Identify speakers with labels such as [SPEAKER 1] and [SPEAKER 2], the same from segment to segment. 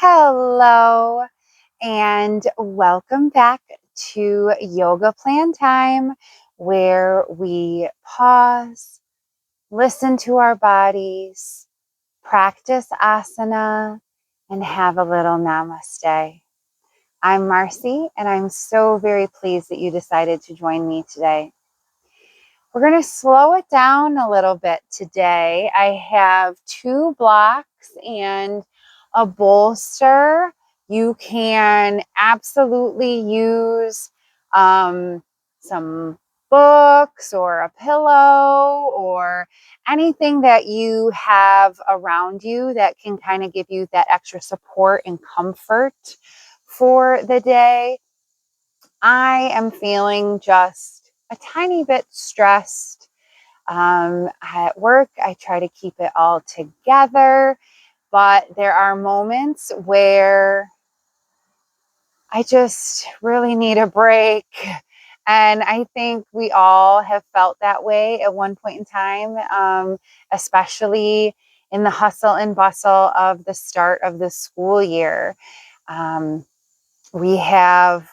[SPEAKER 1] Hello, and welcome back to Yoga Plan Time, where we pause, listen to our bodies, practice asana, and have a little namaste. I'm Marcy, and I'm so very pleased that you decided to join me today. We're going to slow it down a little bit today. I have 2 blocks and a bolster. You can absolutely use some books or a pillow or anything that you have around you that can kind of give you that extra support and comfort for the day. I am feeling just a tiny bit stressed. At work, I try to keep it all together, but there are moments where I just really need a break. And I think we all have felt that way at one point in time, especially in the hustle and bustle of the start of the school year. We have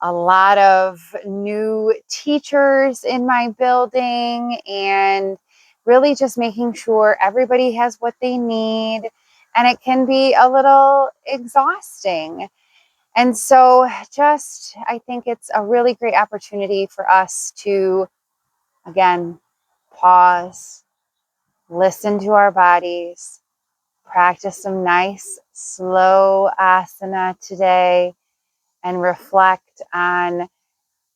[SPEAKER 1] a lot of new teachers in my building and really just making sure everybody has what they need. And it can be a little exhausting. And so I think it's a really great opportunity for us to, again, pause, listen to our bodies, practice some nice, slow asana today, and reflect on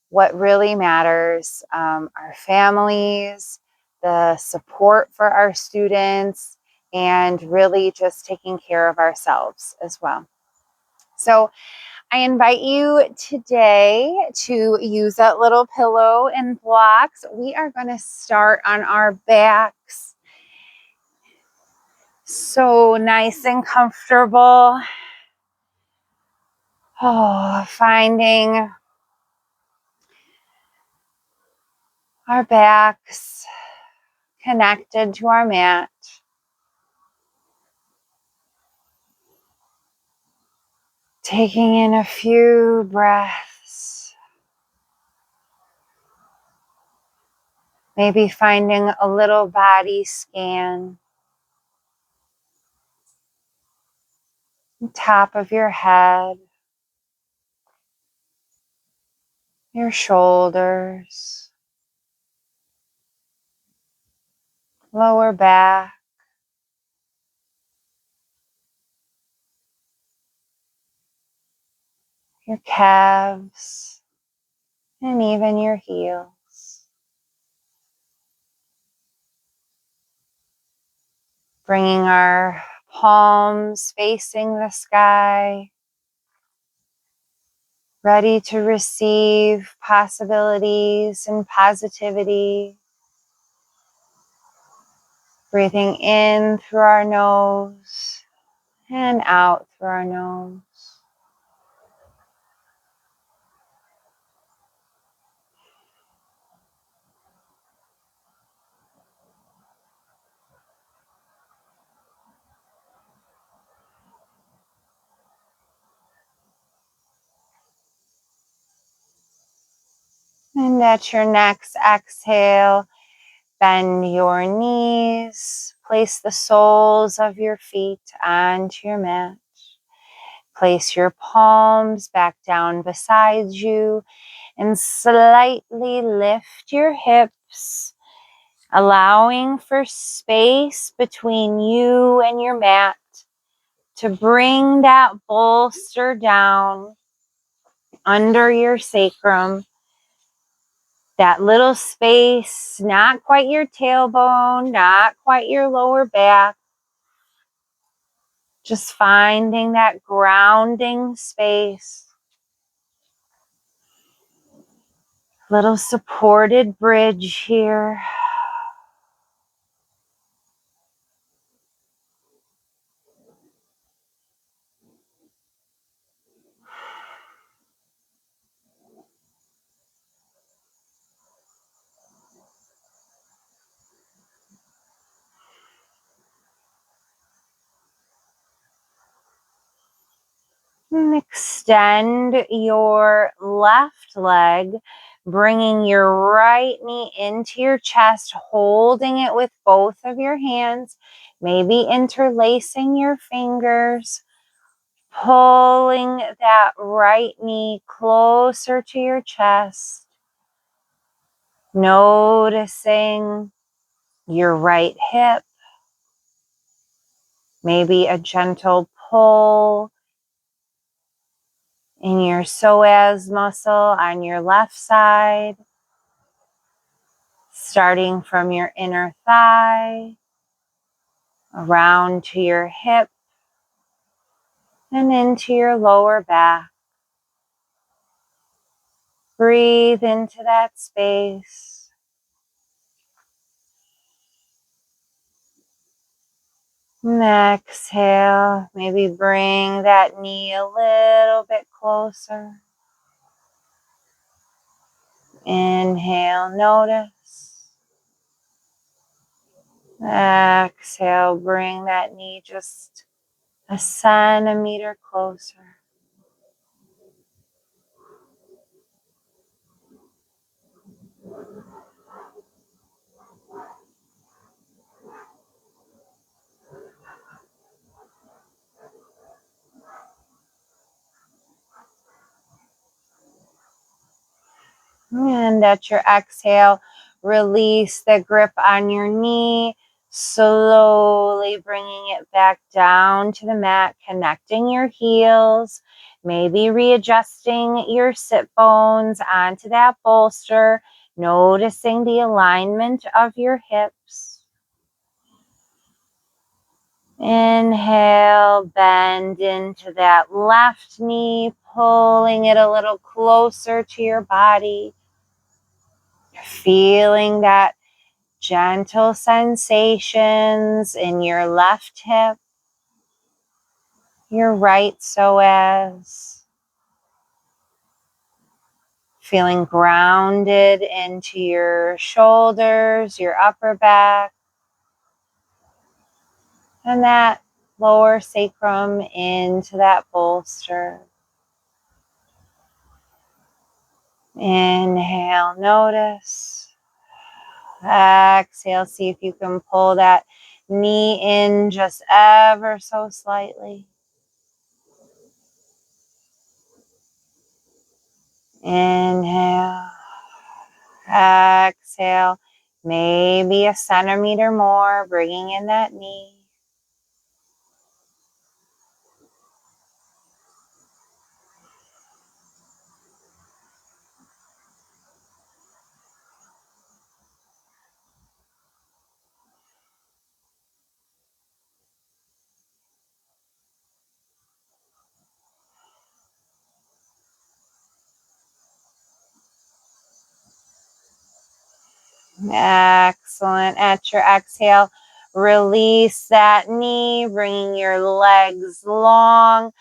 [SPEAKER 1] what really matters, our families, the support for our students, and really just taking care of ourselves as well. So I invite you today to use that little pillow and blocks. We are going to start on our backs. So nice and comfortable. Finding our backs connected to our mat. Taking in a few breaths. Maybe finding a little body scan. Top of your head. Your shoulders. Lower back. Your calves. And even your heels. Bringing our palms facing the sky. Ready to receive possibilities and positivity. Breathing in through our nose and out through our nose. And at your next exhale, bend your knees. Place the soles of your feet onto your mat. Place your palms back down beside you and slightly lift your hips, allowing for space between you and your mat to bring that bolster down under your sacrum. That little space, not quite your tailbone, not quite your lower back. Just finding that grounding space. Little supported bridge here. And extend your left leg, bringing your right knee into your chest, holding it with both of your hands, maybe interlacing your fingers, pulling that right knee closer to your chest, noticing your right hip, maybe a gentle pull in your psoas muscle on your left side, starting from your inner thigh, around to your hip, and into your lower back. Breathe into that space. And exhale, maybe bring that knee a little bit closer. Inhale, notice. Exhale, bring that knee just a centimeter closer. And at your exhale, release the grip on your knee, slowly bringing it back down to the mat, connecting your heels, maybe readjusting your sit bones onto that bolster, noticing the alignment of your hips. Inhale, bend into that left knee, pulling it a little closer to your body. Feeling that gentle sensations in your left hip, your right psoas. Feeling grounded into your shoulders, your upper back, and that lower sacrum into that bolster. Inhale, notice. Exhale, see if you can pull that knee in just ever so slightly. Inhale. Exhale. Maybe a centimeter more, bringing in that knee. Excellent. At your exhale, release that knee, bringing your legs long,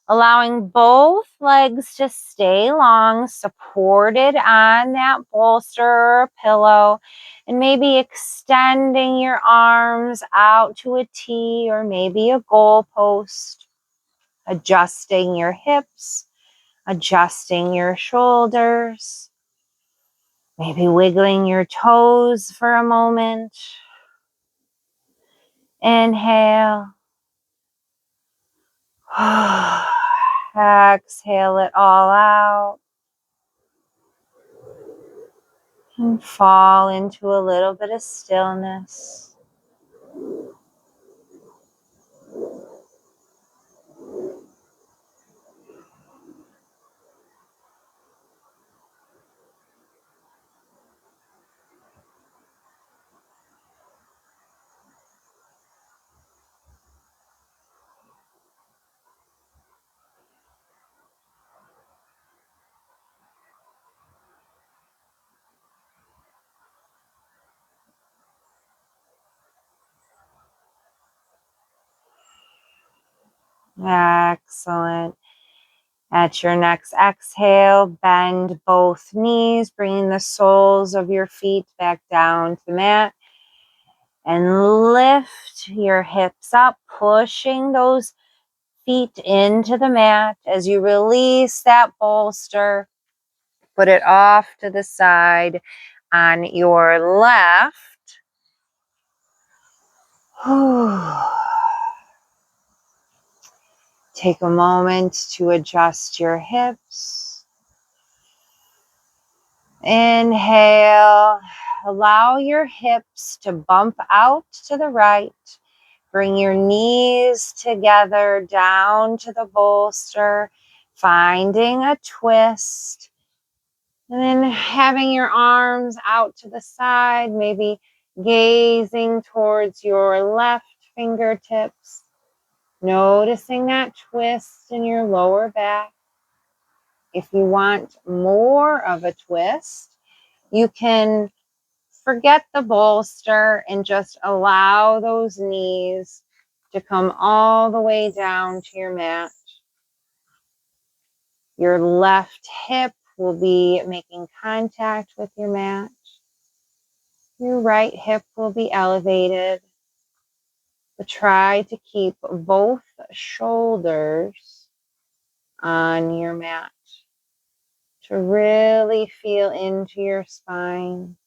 [SPEAKER 1] allowing both legs to stay long, supported on that bolster or pillow, and maybe extending your arms out to a T or maybe a goalpost, adjusting your hips, adjusting your shoulders. Maybe wiggling your toes for a moment. Inhale. Exhale it all out. And fall into a little bit of stillness. Excellent. At your next exhale, bend both knees, bringing the soles of your feet back down to the mat. And lift your hips up, pushing those feet into the mat. As you release that bolster, put it off to the side on your left. Take a moment to adjust your hips. Inhale, allow your hips to bump out to the right. Bring your knees together down to the bolster, finding a twist. And then having your arms out to the side, maybe gazing towards your left fingertips. Noticing that twist in your lower back. If you want more of a twist, you can forget the bolster and just allow those knees to come all the way down to your mat. Your left hip will be making contact with your mat. Your right hip will be elevated. But try to keep both shoulders on your mat to really feel into your spine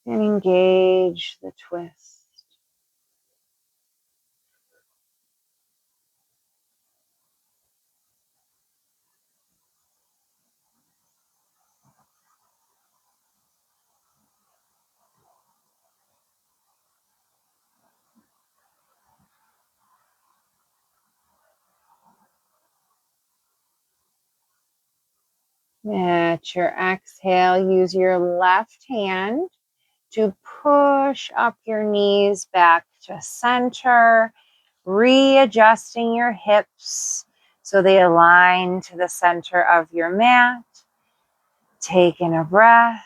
[SPEAKER 1] and engage the twist. At your exhale, use your left hand to push up your knees back to center, readjusting your hips so they align to the center of your mat. Taking a breath.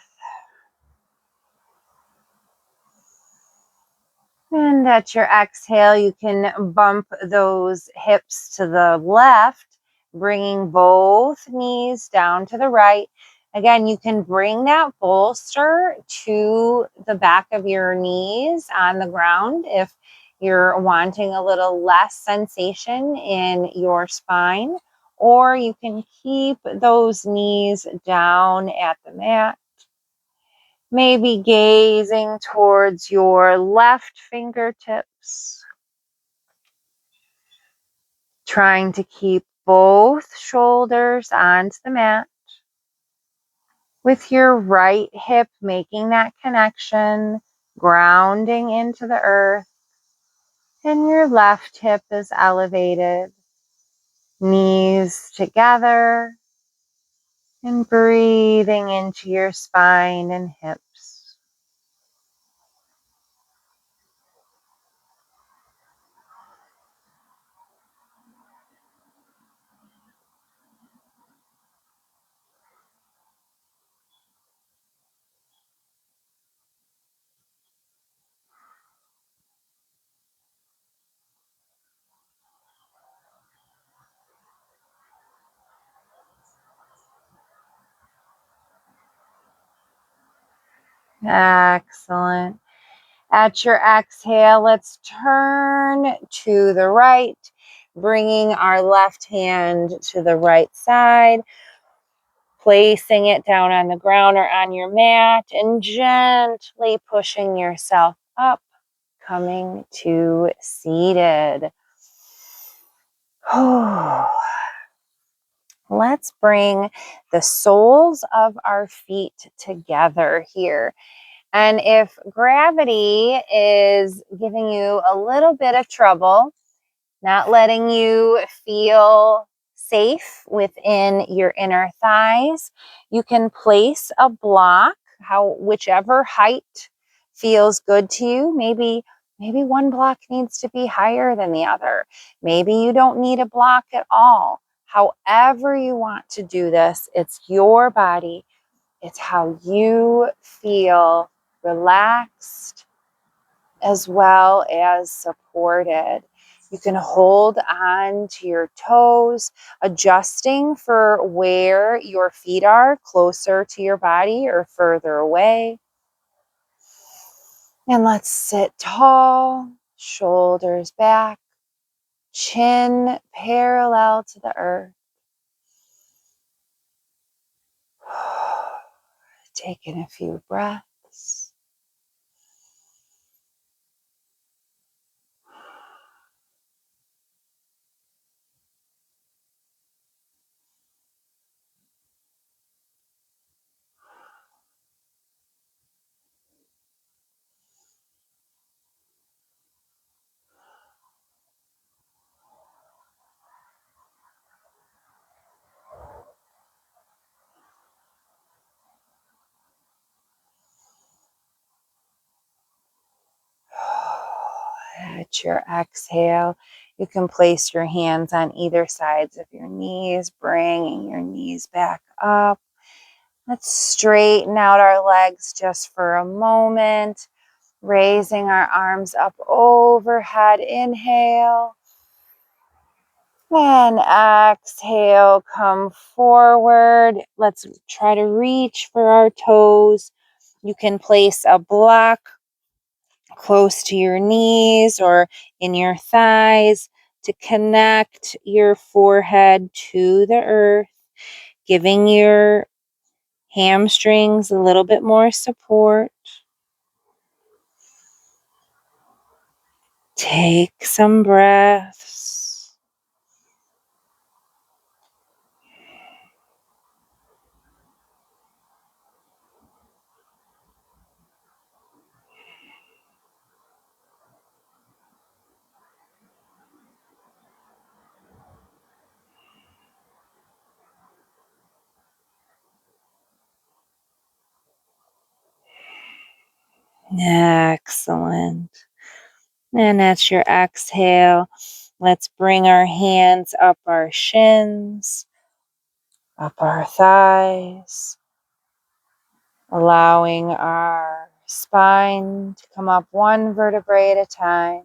[SPEAKER 1] And at your exhale, you can bump those hips to the left, bringing both knees down to the right. Again, you can bring that bolster to the back of your knees on the ground if you're wanting a little less sensation in your spine, or you can keep those knees down at the mat. Maybe gazing towards your left fingertips, trying to keep both shoulders onto the mat, with your right hip making that connection, grounding into the earth, and your left hip is elevated, knees together, and breathing into your spine and hips. Excellent. At your exhale, let's turn to the right, bringing our left hand to the right side, placing it down on the ground or on your mat, and gently pushing yourself up, coming to seated. Let's bring the soles of our feet together here. And if gravity is giving you a little bit of trouble, not letting you feel safe within your inner thighs, you can place a block, whichever height feels good to you. Maybe one block needs to be higher than the other. Maybe you don't need a block at all. However you want to do this, it's your body. It's how you feel relaxed as well as supported. You can hold on to your toes, adjusting for where your feet are, closer to your body or further away. And let's sit tall, shoulders back, chin parallel to the earth. Taking a few breaths. At your exhale, you can place your hands on either sides of your knees, bringing your knees back up. Let's straighten out our legs just for a moment, raising our arms up overhead. Inhale. And exhale, come forward. Let's try to reach for our toes. You can place a block close to your knees or in your thighs to connect your forehead to the earth, giving your hamstrings a little bit more support. Take some breaths. Excellent. And that's your exhale. Let's bring our hands up our shins, up our thighs, allowing our spine to come up one vertebrae at a time,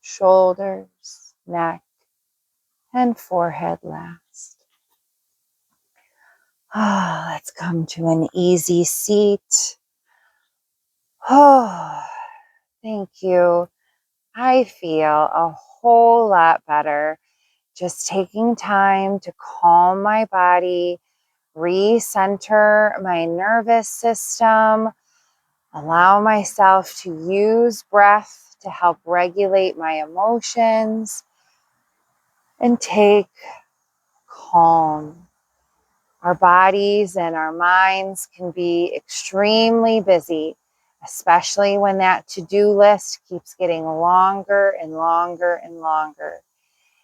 [SPEAKER 1] shoulders, neck, and forehead last. Let's come to an easy seat. Thank you. I feel a whole lot better just taking time to calm my body, recenter my nervous system, allow myself to use breath to help regulate my emotions, and take calm. Our bodies and our minds can be extremely busy, especially when that to-do list keeps getting longer and longer and longer.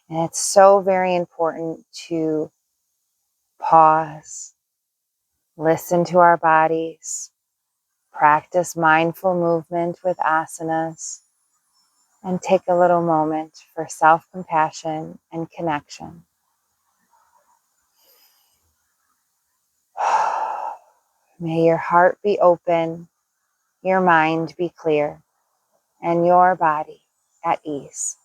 [SPEAKER 1] And it's so very important to pause, listen to our bodies, practice mindful movement with asanas, and take a little moment for self-compassion and connection. May your heart be open, your mind be clear, and your body at ease.